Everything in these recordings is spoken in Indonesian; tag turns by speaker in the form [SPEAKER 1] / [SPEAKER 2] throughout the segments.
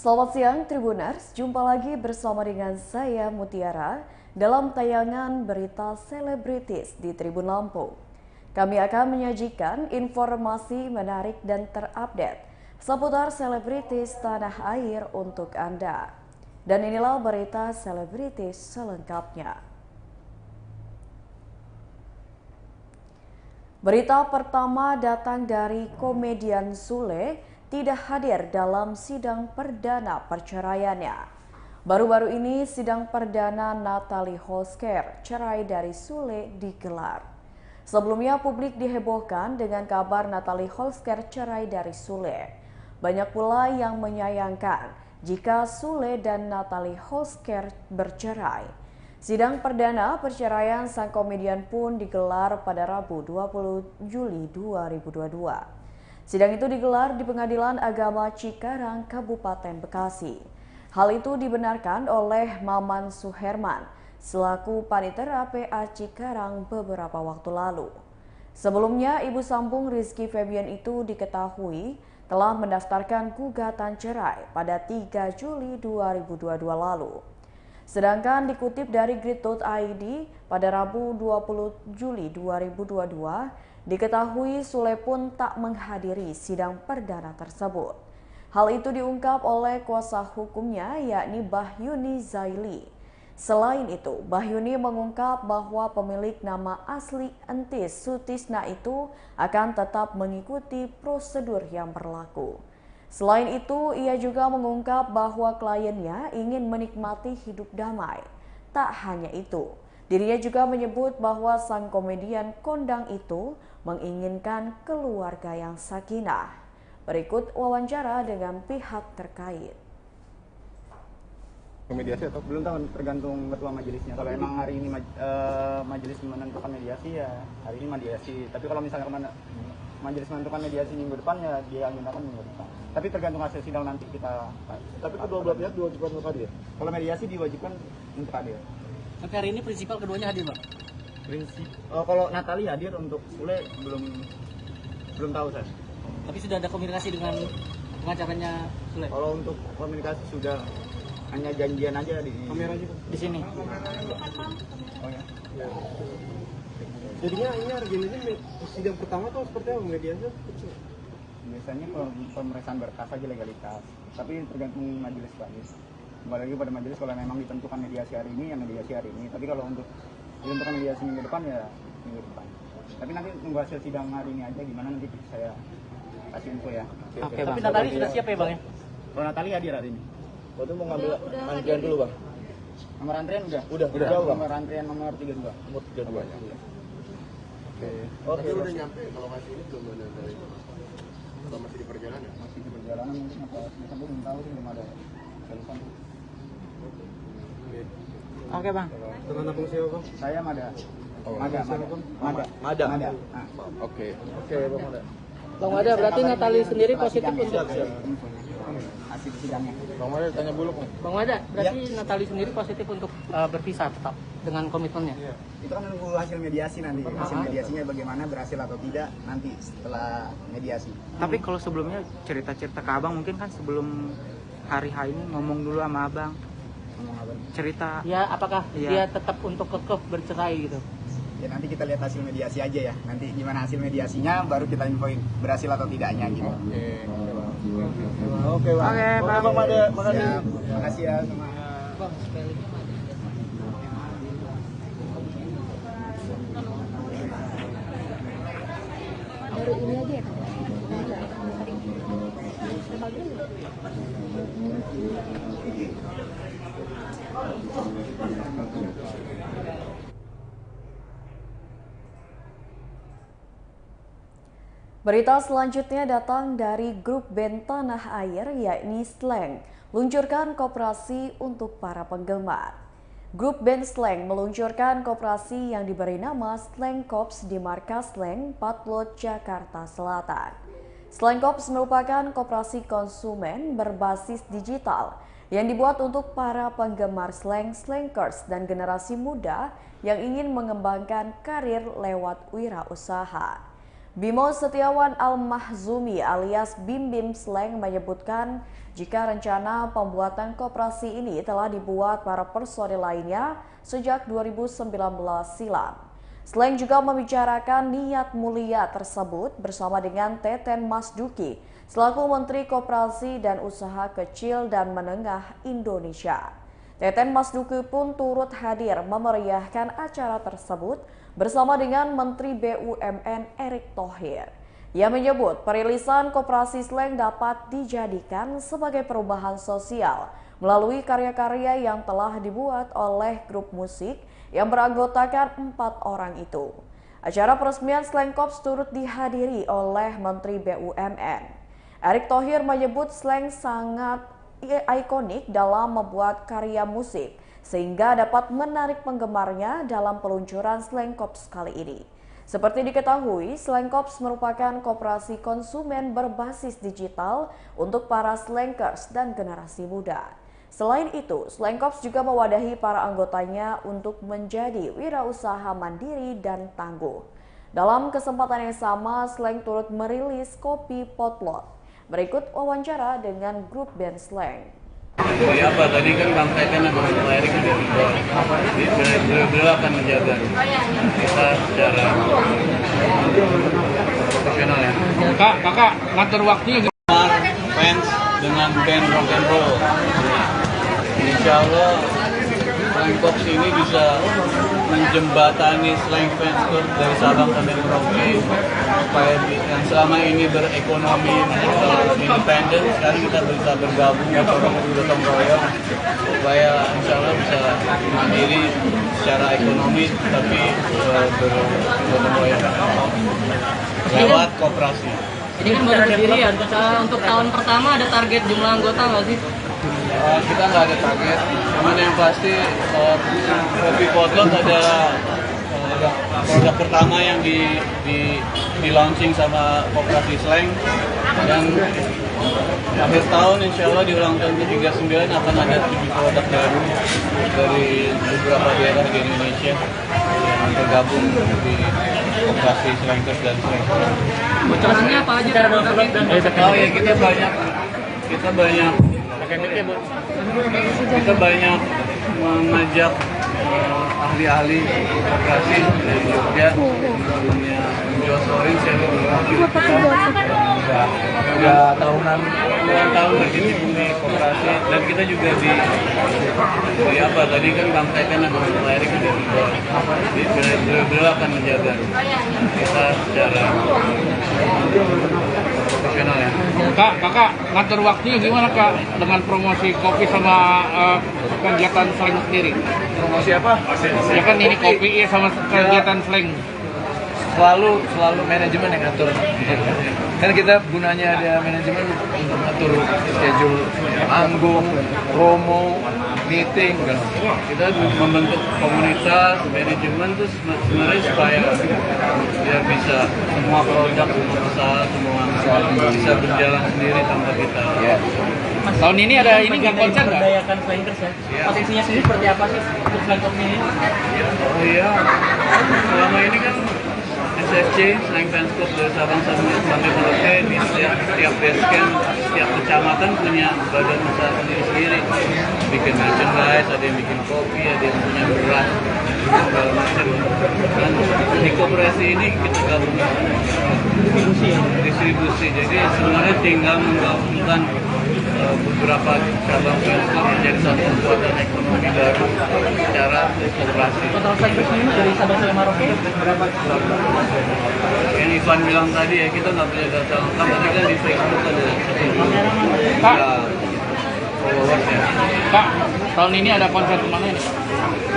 [SPEAKER 1] Selamat siang Tribuners, jumpa lagi bersama dengan saya Mutiara dalam tayangan berita selebritis di Tribun Lampung. Kami akan menyajikan informasi menarik dan terupdate seputar selebritis tanah air untuk Anda. Dan inilah berita selebritis selengkapnya. Berita pertama datang dari komedian Sule tidak hadir dalam sidang perdana perceraiannya. Baru-baru ini sidang perdana Natalie Holsker cerai dari Sule digelar. Sebelumnya publik dihebohkan dengan kabar Natalie Holsker cerai dari Sule. Banyak pula yang menyayangkan jika Sule dan Natalie Holsker bercerai. Sidang perdana perceraian sang komedian pun digelar pada Rabu 20 Juli 2022. Sidang itu digelar di Pengadilan Agama Cikarang, Kabupaten Bekasi. Hal itu dibenarkan oleh Maman Suherman selaku Panitera PA Cikarang beberapa waktu lalu. Sebelumnya, ibu sambung Rizky Febian itu diketahui telah mendaftarkan gugatan cerai pada 3 Juli 2022 lalu. Sedangkan dikutip dari grid.id pada Rabu 20 Juli 2022, diketahui Sule pun tak menghadiri sidang perdana tersebut. Hal itu diungkap oleh kuasa hukumnya yakni Bahyuni Zaili. Selain itu, Bahyuni mengungkap bahwa pemilik nama asli Entis Sutisna itu akan tetap mengikuti prosedur yang berlaku. Selain itu, ia juga mengungkap bahwa kliennya ingin menikmati hidup damai. Tak hanya itu, dirinya juga menyebut bahwa sang komedian kondang itu menginginkan keluarga yang sakinah. Berikut wawancara dengan pihak terkait.
[SPEAKER 2] Mediasi atau belum tahu, tergantung ketua majelisnya. Kalau emang hari ini majelis menentukan mediasi ya hari ini mediasi. Tapi kalau misalnya majelis menentukan mediasi minggu depan ya dia agendakan minggu depan. Tapi tergantung hasil sidang nanti kita.
[SPEAKER 3] Tapi kedua belah pihak diwajibkan untuk hadir.
[SPEAKER 2] Kalau mediasi diwajibkan untuk hadir.
[SPEAKER 4] Tapi hari ini prinsipal keduanya hadir, Bang?
[SPEAKER 2] Kalau Natalie hadir, untuk Sule belum tahu saya.
[SPEAKER 4] Tapi sudah ada komunikasi dengan pengacaranya Sule?
[SPEAKER 2] Kalau untuk komunikasi sudah, hanya janjian aja di sini. Oh ya.
[SPEAKER 3] Jadinya ini agendanya sidang pertama tuh seperti apa mediasi?
[SPEAKER 2] Biasanya pemeriksaan berkas aja legalitas, tapi tergantung majelis Pak. Kembali lagi pada majelis, kalau memang ditentukan mediasi hari ini ya mediasi hari ini. Tapi kalau untuk ditentukan mediasi minggu depan ya minggu depan. Tapi nanti tunggu hasil sidang hari ini aja, gimana nanti saya kasih info ya.
[SPEAKER 4] Oke, Bang. Tapi Natalie sudah siap ya, Bang ya?
[SPEAKER 2] Kalau Natalie hadir hari ini.
[SPEAKER 3] Waktu mau ngambil antrian dulu, Bang.
[SPEAKER 2] Nomor antrian udah.
[SPEAKER 3] Udah.
[SPEAKER 2] Nomor antrian nomor 32.
[SPEAKER 3] Nomor 32 ya.
[SPEAKER 5] Oke, udah nyampe kalau masih ini belum ada dari kalau masih di perjalanan.
[SPEAKER 2] Masih di perjalanan mungkin apa sampai belum tahu sih, belum ada telepon.
[SPEAKER 4] Oke, Bang.
[SPEAKER 3] Dengan abang siapa, Bang?
[SPEAKER 2] Saya Mada. Mada. Ah.
[SPEAKER 5] Oke,
[SPEAKER 3] Bang Mada.
[SPEAKER 4] Bang Wada, berarti Natalie sendiri positif untuk...
[SPEAKER 2] Hasil sidangnya.
[SPEAKER 3] Bang Mada tanya buluk nih.
[SPEAKER 4] Bang Wada, berarti Natalie sendiri positif untuk berpisah tetap dengan komitmennya?
[SPEAKER 3] Iya.
[SPEAKER 2] Itu kan menunggu hasil mediasi nanti. Hasil mediasinya bagaimana, berhasil atau tidak nanti setelah mediasi.
[SPEAKER 6] Tapi kalau sebelumnya cerita-cerita ke abang, mungkin kan sebelum hari H ini ngomong dulu sama abang.
[SPEAKER 2] Ngomong apa nih?
[SPEAKER 6] Cerita.
[SPEAKER 4] Ya, apakah
[SPEAKER 6] Iya.
[SPEAKER 4] dia tetap untuk kekeh bercerai gitu?
[SPEAKER 2] Ya nanti kita lihat hasil mediasi aja ya. Nanti gimana hasil mediasinya baru kita infoin berhasil atau tidaknya gitu.
[SPEAKER 3] Oke, Bang.
[SPEAKER 6] Oke, Bang.
[SPEAKER 3] Bang Mada. Makasih.
[SPEAKER 2] Siap. Makasih ya sama.
[SPEAKER 4] Bang, spellingnya
[SPEAKER 7] baru ini aja ya kan?
[SPEAKER 1] Berita selanjutnya datang dari grup band tanah air yakni Slank, luncurkan koperasi untuk para penggemar. Grup band Slank meluncurkan koperasi yang diberi nama Slank Corps di markas Slank, Patlot, Jakarta Selatan. Slank Corps merupakan koperasi konsumen berbasis digital yang dibuat untuk para penggemar slang, slankers, dan generasi muda yang ingin mengembangkan karir lewat wirausaha. Bimo Setiawan Al-Mahzumi alias Bim Bim Slang menyebutkan jika rencana pembuatan koperasi ini telah dibuat para personil lainnya sejak 2019 silam. Slang juga membicarakan niat mulia tersebut bersama dengan Teten Mas Duki selaku Menteri Koperasi dan Usaha Kecil dan Menengah Indonesia. Teten Mas Duki pun turut hadir memeriahkan acara tersebut bersama dengan Menteri BUMN Erick Thohir. Ia menyebut perilisan koperasi Slang dapat dijadikan sebagai perubahan sosial melalui karya-karya yang telah dibuat oleh grup musik yang beranggotakan 4 orang itu. Acara peresmian Slang Corps turut dihadiri oleh Menteri BUMN. Erick Thohir menyebut Slang sangat ikonik dalam membuat karya musik sehingga dapat menarik penggemarnya dalam peluncuran Slang Corps kali ini. Seperti diketahui, Slang Corps merupakan koperasi konsumen berbasis digital untuk para slankers dan generasi muda. Selain itu, Slang Corps juga mewadahi para anggotanya untuk menjadi wirausaha mandiri dan tangguh. Dalam kesempatan yang sama, Slang turut merilis kopi Potlot. Berikut wawancara dengan grup band Slang.
[SPEAKER 8] Jadi apa tadi kan Bang Teten sama Bang Erick udah dibuat. Beliau akan menjaga kita secara profesional ya.
[SPEAKER 4] Kakak ngatur waktunya
[SPEAKER 8] Fans dengan band rock and roll. Insya Allah Slang Corps ini bisa menjembatani Slang Fans Club dari Sabang sampai Merauke supaya yang selama ini berekonomi independen sekarang kita bisa bergabung gotong royong supaya insya Allah bisa mandiri secara ekonomi tapi bergotong royong lewat koperasi.
[SPEAKER 4] ini kan baru berdirian. Untuk tahun pertama ada target jumlah anggota nggak sih?
[SPEAKER 8] Kita nggak ada target, cuman yang pasti kopi Potlot adalah produk pertama yang di launching sama Koperasi Slang, dan akhir tahun insya Allah di ulang tahun ke-39 akan ada 7 produk baru dari beberapa daerah di Indonesia yang tergabung di Koperasi Slankers dan Slang.
[SPEAKER 4] Bocorannya apa aja produknya?
[SPEAKER 8] Oh ya, kita banyak mengajak ahli-ahli koperasi dari Jogja, punya Josorin, udah tahunan berkecimpung di koperasi, dan kita juga di apa tadi kan Bang Teten sama Bang Erick udah dibuat. Beliau akan menjaga kita secara profesional ya.
[SPEAKER 4] Kakak ngatur waktunya gimana Kak dengan promosi kopi sama kegiatan Slang sendiri?
[SPEAKER 5] Promosi apa?
[SPEAKER 4] Ya kan ini kopi sama kegiatan Slang.
[SPEAKER 5] Selalu manajemen yang ngatur. Kan kita gunanya ada manajemen untuk ngatur schedule manggung, promo, meeting kan.
[SPEAKER 8] Kita membentuk komunitas manajemen tuh sebenarnya supaya biar bisa semua produk, semua usaha, semua bisa berjalan sendiri tanpa kita.
[SPEAKER 4] Tahun ini ada ini nggak konser nggak?
[SPEAKER 9] Berdayakan Slankers ya. Potensinya sendiri seperti apa sih untuk Slankers ini?
[SPEAKER 8] Oh iya, selama ini kan SFC, Slang Fans Club dari Sabang sampai Merauke, di setiap basecamp, setiap kecamatan punya badan usaha sendiri-sendiri. Bikin merchandise, ada yang bikin kopi, ada yang punya beras, segala macam. Dan di koperasi ini kita gabung distribusi. Jadi sebenarnya tinggal menggabungkan beberapa cabang fans club menjadi satu kekuatan ekonomi baru secara koperasi.
[SPEAKER 9] Total Slankers ini dari Sabang sampai Merauke berapa?
[SPEAKER 8] Yang Ivan bilang tadi ya, kita nggak punya data lengkap, tapi kan di Facebook ada
[SPEAKER 4] Pak,
[SPEAKER 8] followers ya.
[SPEAKER 4] Pak, tahun ini ada konser kemana ini?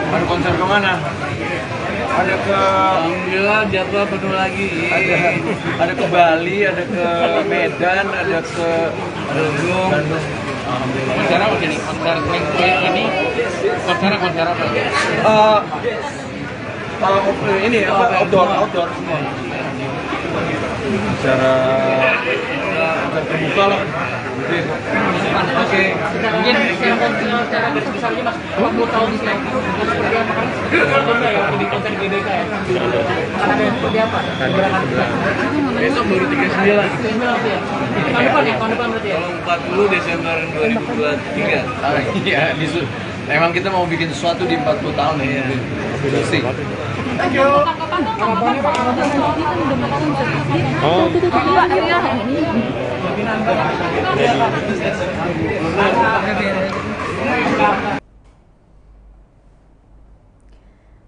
[SPEAKER 5] Ada konser kemana? Ada ke
[SPEAKER 8] Alhamdulillah jadwal penuh lagi.
[SPEAKER 5] ada ke Bali, ada ke Medan, ada ke
[SPEAKER 8] Bandung.
[SPEAKER 4] Konser apa ini? Konser Slang ini konser apa?
[SPEAKER 5] ini apa outdoor semua. Secara terbuka lah. Oke.
[SPEAKER 9] Mungkin secara garis besarnya Mas, 20 tahun di Slankers seperti apa kan? Contohnya ya di konser GBK ya. Akan ada seperti apa? Gerakan
[SPEAKER 8] Besok baru 39.
[SPEAKER 9] Tahun depan berarti ya?
[SPEAKER 8] Kalau 40 Desember 2023.
[SPEAKER 5] Iya, emang kita mau bikin sesuatu di 40 tahun ya. Sih.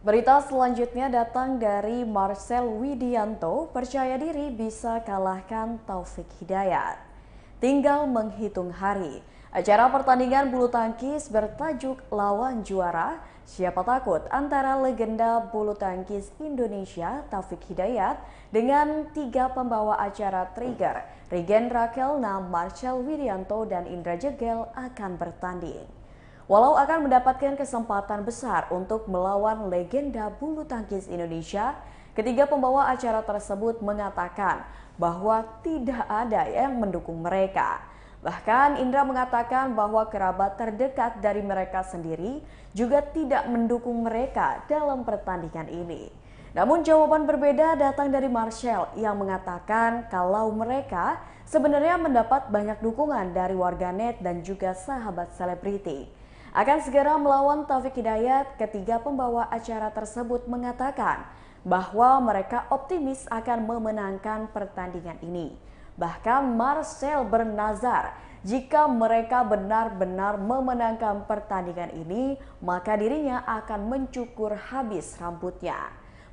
[SPEAKER 1] Berita selanjutnya datang dari Marcel Widianto, percaya diri bisa kalahkan Taufik Hidayat. Tinggal menghitung hari. Acara pertandingan bulu tangkis bertajuk Lawan Juara, Siapa Takut, antara legenda bulu tangkis Indonesia Taufik Hidayat dengan 3 pembawa acara Trigger, Regen Rakelna, Marcel Widianto, dan Indra Jegel akan bertanding. Walau akan mendapatkan kesempatan besar untuk melawan legenda bulu tangkis Indonesia, ketiga pembawa acara tersebut mengatakan bahwa tidak ada yang mendukung mereka. Bahkan Indra mengatakan bahwa kerabat terdekat dari mereka sendiri juga tidak mendukung mereka dalam pertandingan ini. Namun jawaban berbeda datang dari Marcel yang mengatakan kalau mereka sebenarnya mendapat banyak dukungan dari warganet dan juga sahabat selebriti. Akan segera melawan Taufik Hidayat, ketiga pembawa acara tersebut mengatakan bahwa mereka optimis akan memenangkan pertandingan ini. Bahkan Marcel bernazar jika mereka benar-benar memenangkan pertandingan ini, maka dirinya akan mencukur habis rambutnya.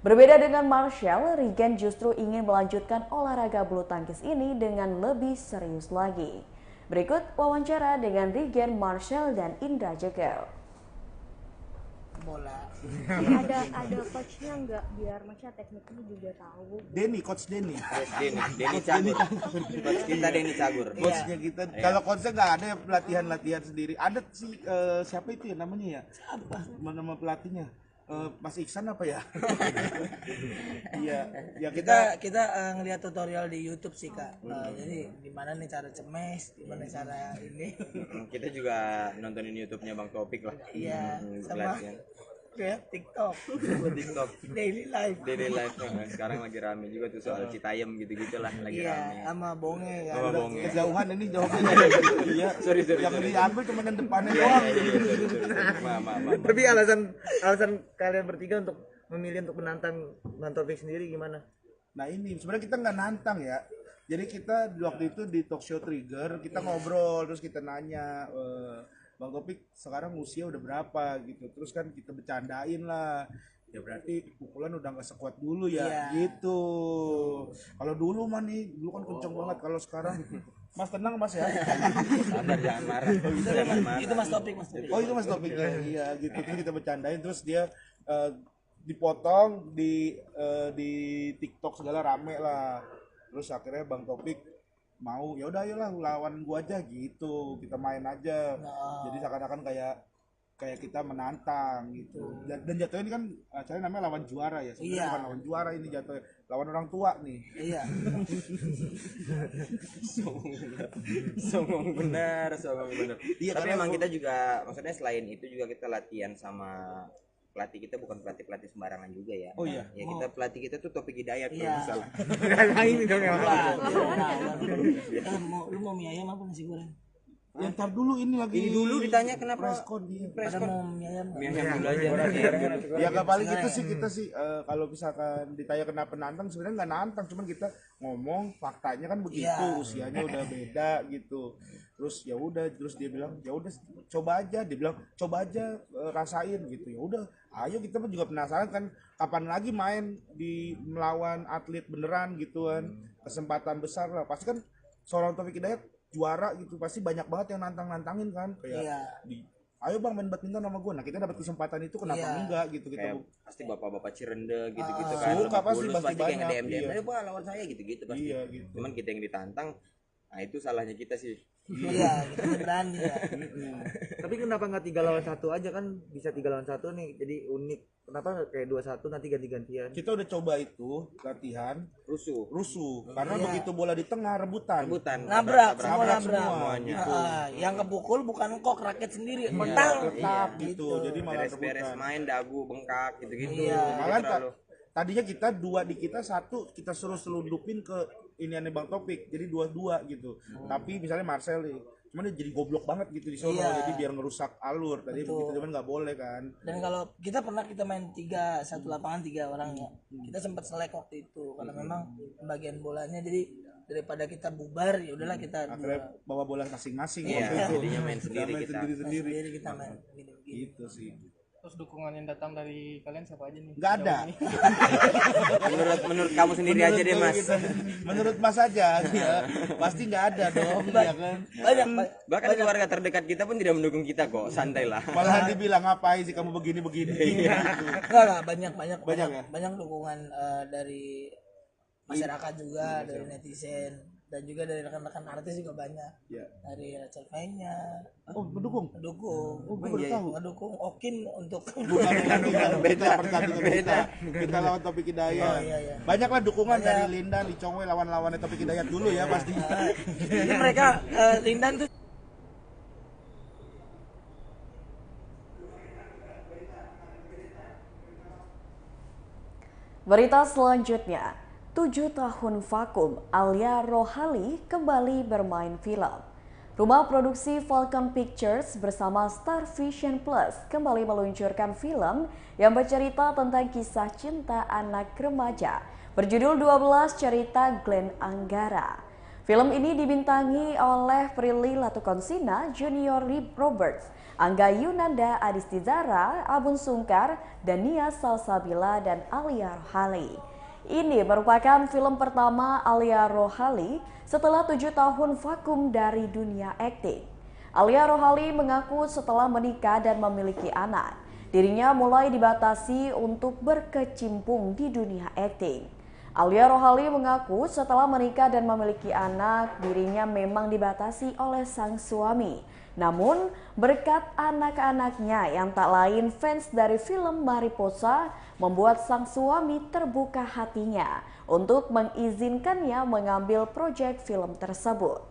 [SPEAKER 1] Berbeda dengan Marcel, Regen justru ingin melanjutkan olahraga bulu tangkis ini dengan lebih serius lagi. Berikut wawancara dengan Regen, Marcel, dan Indra Jegel.
[SPEAKER 7] Bola. Ada coachnya nggak biar maksudnya tekniknya juga tahu?
[SPEAKER 3] Coach Denny.
[SPEAKER 6] Denny Cagur. Coach kita Denny Cagur.
[SPEAKER 3] Coachnya kita. Kalau coachnya nggak ada latihan sendiri. Ada sih siapa itu ya namanya ya? Siapa? Nama pelatihnya? Mas Iksan apa ya? Iya, ya
[SPEAKER 10] kita ngelihat tutorial di YouTube sih Kak. Jadi gimana nih cara cemes, gimana cara ini.
[SPEAKER 6] Kita juga nontonin YouTube-nya Bang Topik lah.
[SPEAKER 10] Iya, sama ya TikTok. Daily life.
[SPEAKER 6] Sekarang lagi rame juga tuh soal Citayam gitu-gitu lah lagi rame.
[SPEAKER 10] Iya, sama bonge kan.
[SPEAKER 6] Sama bonge.
[SPEAKER 3] Kejauhan ini jawabnya. Iya. Sorry. Yang diambil cuma yang depannya doang.
[SPEAKER 10] Tapi alasan kalian bertiga untuk memilih untuk menantang Bang Taufik sendiri gimana?
[SPEAKER 3] Nah ini sebenarnya kita nggak nantang ya. Jadi kita waktu itu di talk show Trigger kita ngobrol terus kita nanya Bang Taufik sekarang usia udah berapa gitu. Terus kan kita bercandain lah. Ya berarti pukulan udah nggak sekuat dulu ya gitu. Kalau dulu mah nih dulu kan kenceng banget. Kalau sekarang Mas tenang Mas ya.
[SPEAKER 6] Sabar jangan marah.
[SPEAKER 10] Itu Mas Taufik.
[SPEAKER 3] Oh itu Mas Taufik ya. Iya gitu. Terus kita bercandain terus dia dipotong di TikTok segala rame lah. Terus akhirnya Bang Taufik mau ya udah ayolah lawan gua aja gitu. Kita main aja. Jadi seakan-akan kayak kita menantang gitu. Dan jatuhnya ini kan acaranya namanya lawan juara ya. Sebenarnya bukan lawan juara ini jatuhnya. Lawan orang tua nih.
[SPEAKER 10] Iya.
[SPEAKER 6] Sombong benar. Iya, tapi emang kita juga maksudnya selain itu juga kita latihan sama pelatih kita bukan pelatih sembarangan juga ya.
[SPEAKER 3] Oh iya.
[SPEAKER 6] Ya kita pelatih kita tuh Taufik Hidayat kalau misalnya.
[SPEAKER 10] Ini dong ya. Lu mau mie ayam apa nasi goreng?
[SPEAKER 3] Ya ntar dulu ini lagi.
[SPEAKER 6] Ini dulu ditanya kenapa
[SPEAKER 3] preskon dia.
[SPEAKER 10] Mau mie ayam.
[SPEAKER 6] Mie ayam dulu aja.
[SPEAKER 3] Ya nggak paling itu sih kita sih kalau misalkan ditanya kenapa nantang sebenarnya nggak nantang cuman kita ngomong faktanya kan begitu usianya udah beda gitu. Terus ya udah terus dia bilang ya udah coba aja dia bilang coba aja rasain gitu ya udah ayo kita pun juga penasaran kan kapan lagi main di melawan atlet beneran gitu kan kesempatan besar lah pasti kan seorang Taufik Hidayat juara gitu pasti banyak banget yang nantangin kan kayak ayo bang main badminton sama gue nah kita dapat kesempatan itu kenapa enggak gitu kita
[SPEAKER 6] pasti bapak-bapak Cirende gitu kan
[SPEAKER 3] suka pasti
[SPEAKER 6] kayak
[SPEAKER 3] banyak
[SPEAKER 6] DM ayo pak lawan saya gitu pasti
[SPEAKER 3] gitu.
[SPEAKER 6] Cuman kita yang ditantang nah itu salahnya kita sih.
[SPEAKER 10] Iya, kita berani ya.
[SPEAKER 11] Tapi kenapa nggak 3 lawan 1 aja kan bisa 3 lawan 1 nih jadi unik. Kenapa kayak 2-1 nanti ganti-gantian?
[SPEAKER 3] Kita udah coba itu latihan rusuh karena
[SPEAKER 10] Iya.
[SPEAKER 3] begitu bola di tengah rebutan.
[SPEAKER 10] Nabrak semua.
[SPEAKER 3] Semuanya.
[SPEAKER 10] Yang kepukul bukan kok raket sendiri,
[SPEAKER 3] Iya,
[SPEAKER 10] mental.
[SPEAKER 3] letak gitu. Jadi malah
[SPEAKER 6] beres-beres
[SPEAKER 3] rebutan.
[SPEAKER 6] main dagu bengkak gitu-gitu.
[SPEAKER 10] Iya.
[SPEAKER 3] Malah tadinya kita dua di kita, satu kita suruh selundupin ke ini aneh Bang Topik, jadi dua gitu. Tapi misalnya Marcel nih, cuman dia jadi goblok banget gitu di sono, jadi biar ngerusak alur tadi begitu, cuman nggak boleh kan.
[SPEAKER 12] Dan kalau kita pernah main 3, satu lapangan 3 orang ya, kita sempat selek waktu itu karena memang pembagian bolanya, jadi daripada kita bubar ya udahlah kita
[SPEAKER 3] akhirnya bawa bola masing-masing.
[SPEAKER 6] Jadinya main sendiri kita.
[SPEAKER 12] sendiri kita main
[SPEAKER 3] Gitu sih.
[SPEAKER 9] Terus dukungan yang datang dari kalian siapa aja nih?
[SPEAKER 3] Nggak ada.
[SPEAKER 6] menurut kamu sendiri aja deh Mas.
[SPEAKER 3] Menurut Mas aja, ya pasti nggak ada dong, ya kan.
[SPEAKER 6] Bahkan keluarga terdekat kita pun tidak mendukung kita kok, santai lah.
[SPEAKER 3] Malahan dibilang ngapain sih kamu begini.
[SPEAKER 12] Enggak, banyak dukungan dari masyarakat juga, dari netizen, dan juga dari rekan-rekan artis juga banyak. Dari Rachel Fenya.
[SPEAKER 3] Oh, mendukung.
[SPEAKER 12] Oh,
[SPEAKER 3] gue baru tahu.
[SPEAKER 12] Mendukung Okin untuk
[SPEAKER 3] beda. Kita lawan Topik Hidayat. Banyaklah dukungan dari Lindan, Lee Chong Wei lawan-lawannya Topik Hidayat dulu ya pasti.
[SPEAKER 12] Jadi mereka Lindan tuh
[SPEAKER 1] Berita selanjutnya, 7 tahun vakum, Alia Rohali kembali bermain film. Rumah produksi Falcon Pictures bersama Star Vision Plus kembali meluncurkan film yang bercerita tentang kisah cinta anak remaja berjudul 12 Cerita Glenn Anggara. Film ini dibintangi oleh Prilly Latukonsina, Junior Roberts, Angga Yunanda, Adisti Zara, Abun Sungkar, Dania Salsabila, dan Alia Rohali. Ini merupakan film pertama Alia Rohali setelah 7 tahun vakum dari dunia akting. Alia Rohali mengaku setelah menikah dan memiliki anak, dirinya mulai dibatasi untuk berkecimpung di dunia akting. Alia Rohali mengaku setelah menikah dan memiliki anak, dirinya memang dibatasi oleh sang suami. Namun, berkat anak-anaknya yang tak lain fans dari film Mariposa membuat sang suami terbuka hatinya untuk mengizinkannya mengambil proyek film tersebut.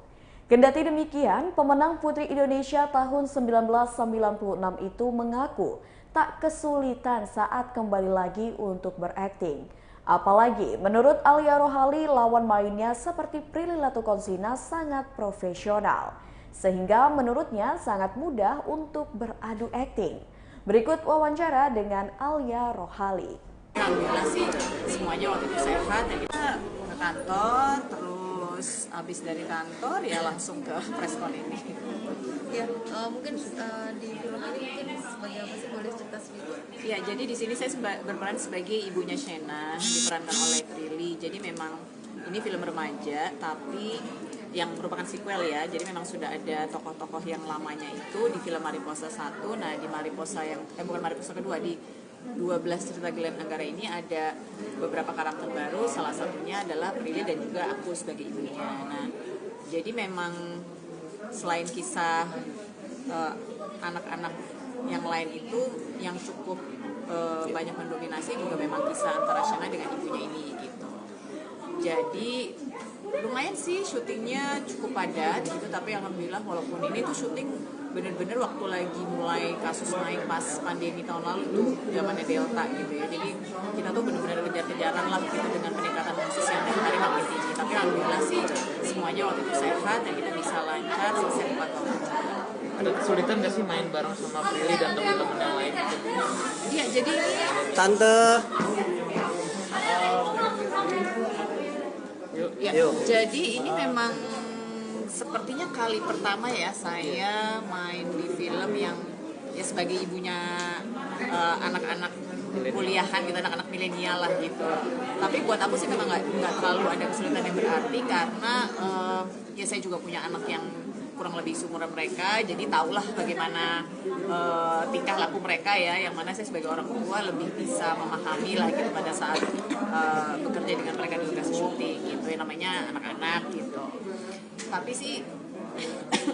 [SPEAKER 1] Kendati demikian, pemenang Putri Indonesia tahun 1996 itu mengaku tak kesulitan saat kembali lagi untuk berakting. Apalagi menurut Alia Rohali, lawan mainnya seperti Prilly Latukonsina sangat profesional, sehingga menurutnya sangat mudah untuk beradu akting. Berikut wawancara dengan Alia Rohali.
[SPEAKER 13] Alhamdulillah sih semuanya waktu itu sehat, ya kita ke kantor, terus habis dari kantor ya langsung ke preskon ini.
[SPEAKER 14] Ya, mungkin di film ini mungkin sebagai apa sih, boleh cerita sedikit?
[SPEAKER 13] Ya, jadi di sini saya berperan sebagai ibunya Shena, diperankan oleh Prilly. Jadi memang ini film remaja, tapi yang merupakan sequel ya. Jadi memang sudah ada tokoh-tokoh yang lamanya itu di film Mariposa 1. Nah, di Mariposa yang bukan Mariposa kedua, di 12 Cerita Glenn Anggara ini ada beberapa karakter baru, salah satunya adalah Prilly dan juga aku sebagai ibunya. Nah, jadi memang selain kisah anak-anak yang lain itu yang cukup banyak mendominasi, juga memang kisah antara Shena dengan ibunya ini gitu. Jadi lumayan sih syutingnya cukup padat gitu, tapi alhamdulillah walaupun ini tuh syuting bener-bener waktu lagi mulai kasus naik pas pandemi tahun lalu tuh, zamannya Delta gitu ya. Jadi kita tuh bener-bener kejar-kejaran lah gitu dengan peningkatan kasus yang dari hari makin tinggi. Tapi alhamdulillah sih semuanya waktu itu sehat dan kita bisa lancar selesai tepat waktu.
[SPEAKER 9] Ada kesulitan nggak sih main bareng sama Prilly dan teman-teman yang lain?
[SPEAKER 13] Iya, jadi
[SPEAKER 10] Tante.
[SPEAKER 13] Ya, jadi ini memang sepertinya kali pertama ya saya main di film yang ya sebagai ibunya anak-anak kuliahan gitu, anak-anak milenial lah gitu. Tapi buat aku sih memang nggak terlalu ada kesulitan yang berarti karena ya saya juga punya anak yang kurang lebih seumuran mereka, jadi tahulah bagaimana tingkah laku mereka ya, yang mana saya sebagai orang tua lebih bisa memahami lah gitu pada saat bekerja dengan mereka di lokasi syuting gitu ya, namanya anak-anak gitu. Tapi sih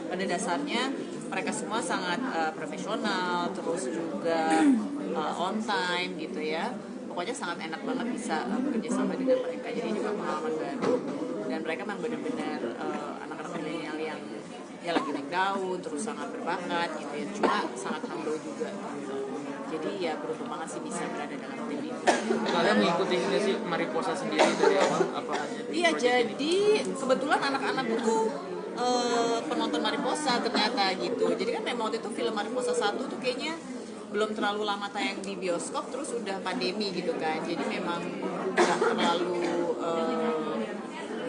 [SPEAKER 13] pada dasarnya mereka semua sangat profesional, terus juga on time gitu ya. Pokoknya sangat enak banget bisa bekerja sama dengan mereka. Jadi juga pengalaman baru, dan mereka memang benar-benar anak-anak milenial yang ya lagi naik daun, terus sangat berbakat gitu ya. Cuma sangat humble juga. Jadi ya beruntung banget sih bisa berada dalam tim ini.
[SPEAKER 9] Kalian mengikuti nggak sih Mariposa sendiri dari awal apa aja?
[SPEAKER 13] Iya, jadi kebetulan anak-anakku tuh penonton Mariposa ternyata gitu. Jadi kan memang waktu itu film Mariposa 1 tuh kayaknya belum terlalu lama tayang di bioskop, terus udah pandemi gitu kan. Jadi memang nggak terlalu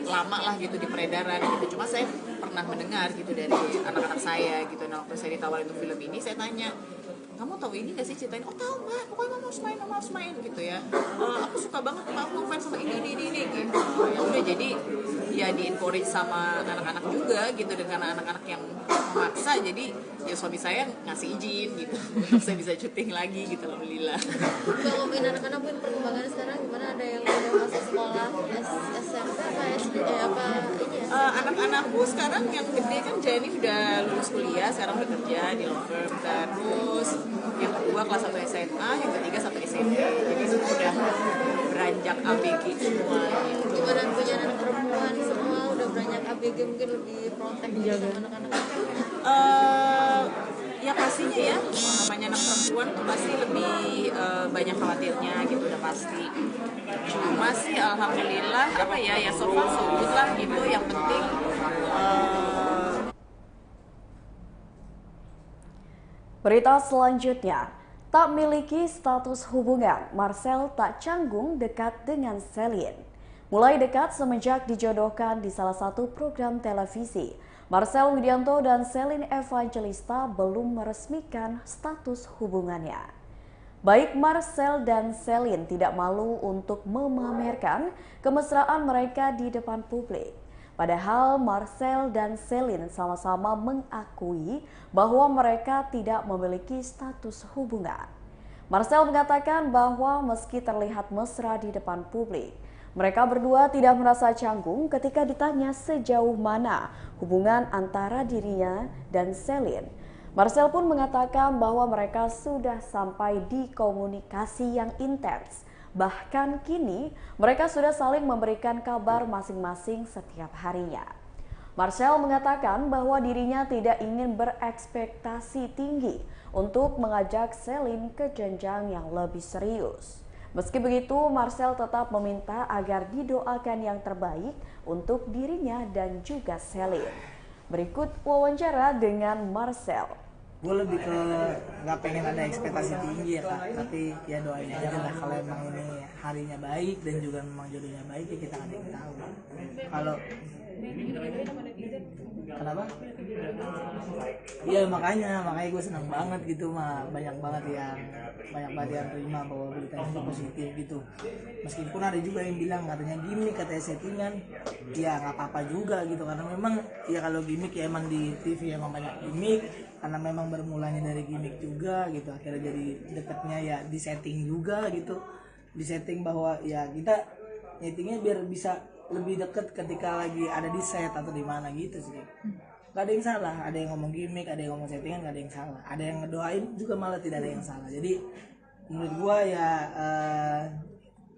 [SPEAKER 13] lama lah gitu di peredaran gitu. Cuma saya pernah mendengar gitu dari anak-anak saya gitu. Nah waktu saya ditawarin untuk film ini, saya tanya, kamu tahu ini gak sih ceritain? Oh tahu Mbak, pokoknya mama harus main gitu ya. Aku suka banget, aku fans sama ini gitu. Ya udah, jadi ya di encourage sama anak-anak juga gitu, dengan anak-anak yang memaksa. Jadi ya suami saya ngasih izin gitu untuk saya bisa syuting lagi gitu, alhamdulillah.
[SPEAKER 14] Kalau ngomongin anak-anak pun perkembangannya sekarang gimana? Ada yang udah masuk sekolah SMP apa SD apa ini ya?
[SPEAKER 13] Anak-anakku sekarang yang gede kan Jenny udah lulus kuliah, sekarang udah kerja di law firm. Terus yang kedua kelas 1 SMA, yang ketiga 1 SMP. Jadi semua udah beranjak ABG semua gitu.
[SPEAKER 14] Gimana punya anak perempuan semua udah beranjak ABG, mungkin lebih protek sama anak-anak?
[SPEAKER 13] Ya pastinya ya, namanya anak perempuan tuh pasti lebih banyak khawatirnya gitu, udah pasti. Cuma sih alhamdulillah apa ya so far so good lah gitu. Yang penting
[SPEAKER 1] Berita selanjutnya, tak miliki status hubungan, Marcel tak canggung dekat dengan Celine. Mulai dekat semenjak dijodohkan di salah satu program televisi, Marcel Widianto dan Celine Evangelista belum meresmikan status hubungannya. Baik Marcel dan Celine tidak malu untuk memamerkan kemesraan mereka di depan publik. Padahal Marcel dan Celine sama-sama mengakui bahwa mereka tidak memiliki status hubungan. Marcel mengatakan bahwa meski terlihat mesra di depan publik, mereka berdua tidak merasa canggung ketika ditanya sejauh mana hubungan antara dirinya dan Celine. Marcel pun mengatakan bahwa mereka sudah sampai di komunikasi yang intens. Bahkan kini mereka sudah saling memberikan kabar masing-masing setiap harinya. Marcel mengatakan bahwa dirinya tidak ingin berekspektasi tinggi untuk mengajak Celine ke jenjang yang lebih serius. Meski begitu, Marcel tetap meminta agar didoakan yang terbaik untuk dirinya dan juga Celine. Berikut wawancara dengan Marcel.
[SPEAKER 12] Gue lebih ke nggak pengen ada ekspektasi tinggi ya Kak, tapi ya doain aja lah kalau emang ini harinya baik dan juga memang jodohnya baik ya kita nggak ada yang tahu. Kalau kenapa? Iya makanya gue senang banget gitu mah, banyak banget yang terima bahwa berita itu positif gitu. Meskipun ada juga yang bilang katanya gimmick, katanya settingan, ya nggak apa-apa juga gitu, karena memang ya kalau gimmick ya emang di TV emang banyak gimmick, karena memang bermulanya dari gimmick juga gitu, akhirnya jadi deketnya ya di setting juga gitu, di setting bahwa ya kita nyetingnya biar bisa lebih deket ketika lagi ada di set atau di mana gitu sih. Gak ada yang salah, ada yang ngomong gimmick, ada yang ngomong settingan, gak ada yang salah, ada yang ngedoain juga malah tidak ada yang salah. Jadi menurut gua ya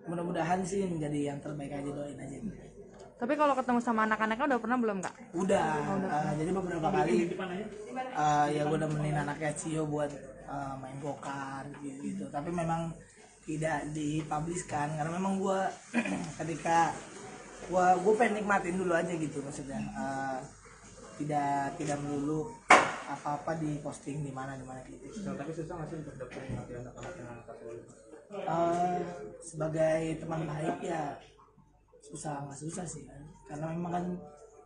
[SPEAKER 12] mudah-mudahan sih menjadi yang terbaik aja, doain aja.
[SPEAKER 15] Tapi kalau ketemu sama anak-anaknya udah pernah belum Kak?
[SPEAKER 12] Udah, jadi beberapa kali ya gue udah nemenin anaknya Cio buat main go-kart gitu. Tapi memang tidak dipubliskan karena memang gue ketika gue pengen nikmatin dulu aja gitu, maksudnya tidak melulu apa-apa di posting di mana gitu.
[SPEAKER 2] Tapi susah nggak sih untuk dapetin hati anak-anak yang
[SPEAKER 12] sebagai teman baik ya nggak susah sih kan, karena memang kan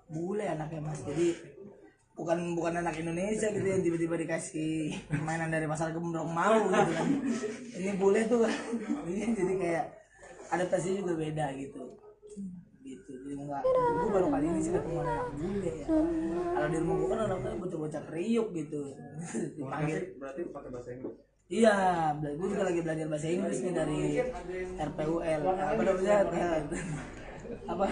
[SPEAKER 12] bule anaknya Mas, jadi bukan anak Indonesia gitu yang tiba-tiba dikasih mainan dari pasar Gembrong mau gitu kan. Ini bule tuh kan jadi kayak adaptasinya juga beda gitu. Jadi enggak, gue baru kali ini sih ketemu anak bule ya. Kalau di rumah gue kan anaknya bocah-bocah kriuk gitu. Dipanggil
[SPEAKER 2] berarti pakai bahasa Inggris.
[SPEAKER 12] Iya, gue juga lagi belajar bahasa Inggris nih dari RPUL. Apa namanya? Apa?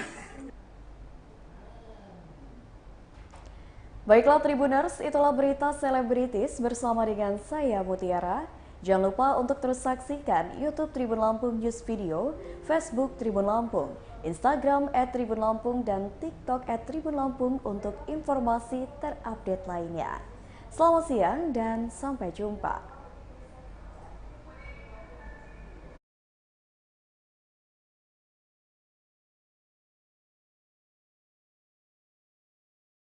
[SPEAKER 1] Baiklah Tribuners, itulah berita selebritis bersama dengan saya Mutiara. Jangan lupa untuk terus saksikan YouTube Tribun Lampung News Video, Facebook Tribun Lampung, Instagram @tribunlampung dan TikTok @tribunlampung untuk informasi terupdate lainnya. Selamat siang dan sampai jumpa.